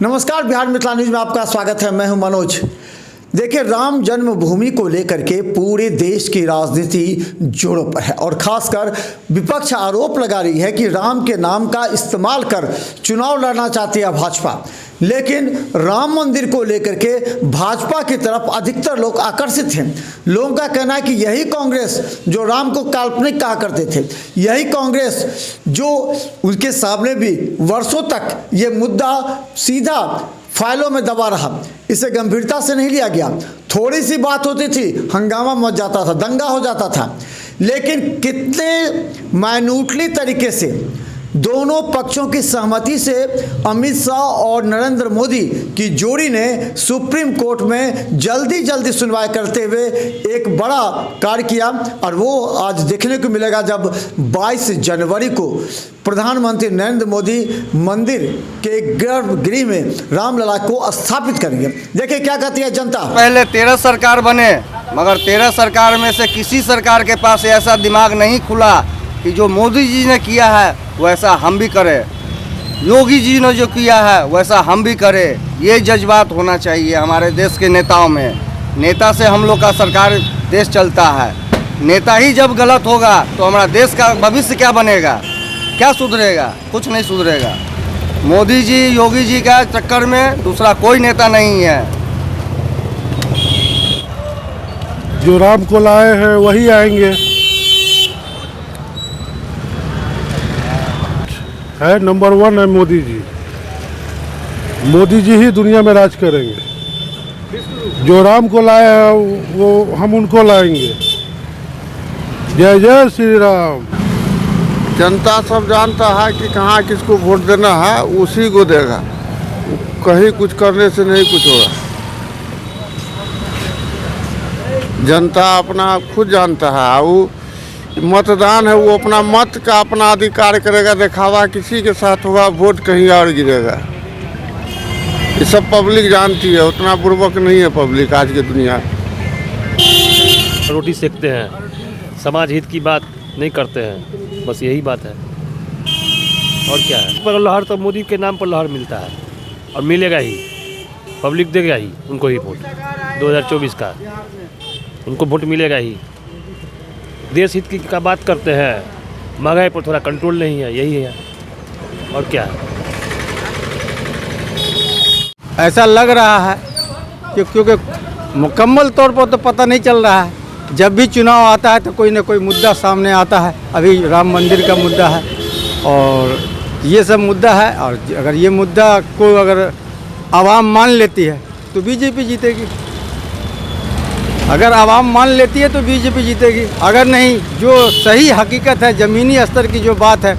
नमस्कार, बिहार मिथिला न्यूज में आपका स्वागत है। मैं हूं मनोज। देखिए, राम जन्मभूमि को लेकर के पूरे देश की राजनीति जोरों पर है और खासकर विपक्ष आरोप लगा रही है कि राम के नाम का इस्तेमाल कर चुनाव लड़ना चाहती है भाजपा। लेकिन राम मंदिर को लेकर के भाजपा की तरफ अधिकतर लोग आकर्षित हैं। लोगों का कहना है कि यही कांग्रेस जो राम को काल्पनिक कहा करते थे, यही कांग्रेस जो उनके सामने भी वर्षों तक ये मुद्दा सीधा फाइलों में दबा रहा, इसे गंभीरता से नहीं लिया गया। थोड़ी सी बात होती थी, हंगामा मच जाता था, दंगा हो जाता था। लेकिन कितने माइन्यूटली तरीके से दोनों पक्षों की सहमति से अमित शाह और नरेंद्र मोदी की जोड़ी ने सुप्रीम कोर्ट में जल्दी सुनवाई करते हुए एक बड़ा कार्य किया। और वो आज देखने को मिलेगा जब 22 जनवरी को प्रधानमंत्री नरेंद्र मोदी मंदिर के गर्भगृह में रामलला को स्थापित करेंगे। देखिए क्या कहती है जनता। पहले 13 सरकार बने, मगर 13 सरकार में से किसी सरकार के पास ऐसा दिमाग नहीं खुला कि जो मोदी जी ने किया है वैसा हम भी करें, योगी जी ने जो किया है वैसा हम भी करें। ये जज्बात होना चाहिए हमारे देश के नेताओं में। नेता से हम लोग का सरकार देश चलता है। नेता ही जब गलत होगा तो हमारा देश का भविष्य क्या बनेगा, क्या सुधरेगा? कुछ नहीं सुधरेगा। मोदी जी योगी जी का चक्कर में दूसरा कोई नेता नहीं है। जो राम को लाए हैं वही आएंगे। है नंबर 1 है मोदी जी। मोदी जी ही दुनिया में राज करेंगे। जो राम को लाए हैं वो हम उनको लाएंगे। जय जय श्री राम। जनता सब जानता है कि कहाँ किसको वोट देना है, उसी को देगा। कहीं कुछ करने से नहीं कुछ होगा। जनता अपना खुद जानता है। वो मतदान है, वो अपना मत का अपना अधिकार करेगा। दिखावा किसी के साथ होगा, वोट कहीं और गिरेगा। ये सब पब्लिक जानती है। उतना बुर्बक नहीं है पब्लिक आज की दुनिया। रोटी सेकते हैं, समाज हित की बात नहीं करते हैं, बस यही बात है और क्या है। पर लहर तो मोदी के नाम पर लहर मिलता है और मिलेगा ही। पब्लिक देगा ही उनको ही वोट। 2024 का उनको वोट मिलेगा ही। देश हित की का बात करते हैं, महंगाई पर थोड़ा कंट्रोल नहीं है, यही है और क्या है। ऐसा लग रहा है कि क्योंकि मुकम्मल तौर पर तो पता नहीं चल रहा है। जब भी चुनाव आता है तो कोई ना कोई मुद्दा सामने आता है। अभी राम मंदिर का मुद्दा है और ये सब मुद्दा है। और अगर ये मुद्दा को अगर आवाम मान लेती है तो बीजेपी जीतेगी। अगर आवाम मान लेती है तो बीजेपी जीतेगी। अगर नहीं, जो सही हकीकत है, ज़मीनी स्तर की जो बात है,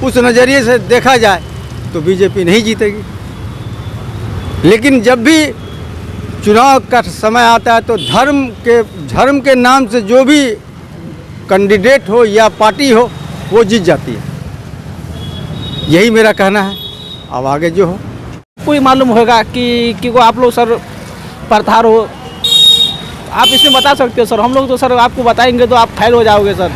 उस नज़रिए से देखा जाए तो बीजेपी नहीं जीतेगी। लेकिन जब भी चुनाव का समय आता है तो धर्म के नाम से जो भी कैंडिडेट हो या पार्टी हो वो जीत जाती है। यही मेरा कहना है। अब आगे जो हो कोई मालूम होगा कि वो आप लोग सर प्रधार हो, आप इसमें बता सकते हो सर। हम लोग तो सर आपको बताएंगे तो आप फेल हो जाओगे सर।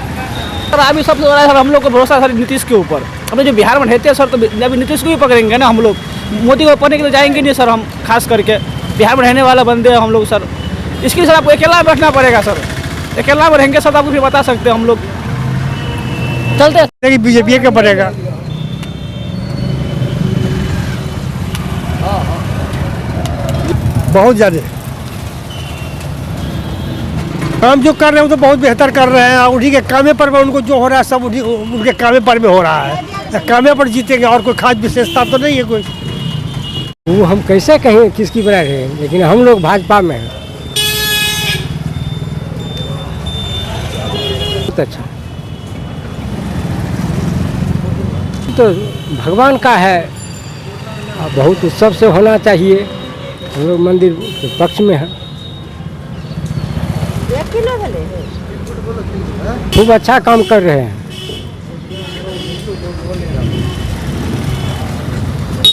अभी सबसे बड़ा सर हम लोग को भरोसा सर नीतीश के ऊपर। हमें जो बिहार में रहते हैं सर, तो अभी नीतीश को भी पकड़ेंगे ना हम लोग। मोदी को पकड़ने के लिए जाएंगे नहीं सर। हम खास करके बिहार में रहने वाला बंदे हैं हम लोग सर। इसके लिए सर आपको अकेला बैठना पड़ेगा सर। अकेला में रहेंगे सर, आपको फिर बता सकते हैं हम लोग। चलते बीजेपी का पड़ेगा। बहुत ज़्यादा हम जो कर रहे हैं वो तो बहुत बेहतर कर रहे हैं। उन्हीं के कामे पर उनको जो हो रहा है सब उनके कामे पर में हो रहा है। कामे पर जीतेंगे और कोई खास विशेषता तो नहीं है कोई। वो हम कैसे कहें किसकी बना रहे हैं, लेकिन हम लोग भाजपा में हैं। बहुत अच्छा तो भगवान का है, बहुत उत्सव से होना चाहिए। हम लोग मंदिर के पक्ष में हैं। खूब अच्छा काम कर रहे हैं।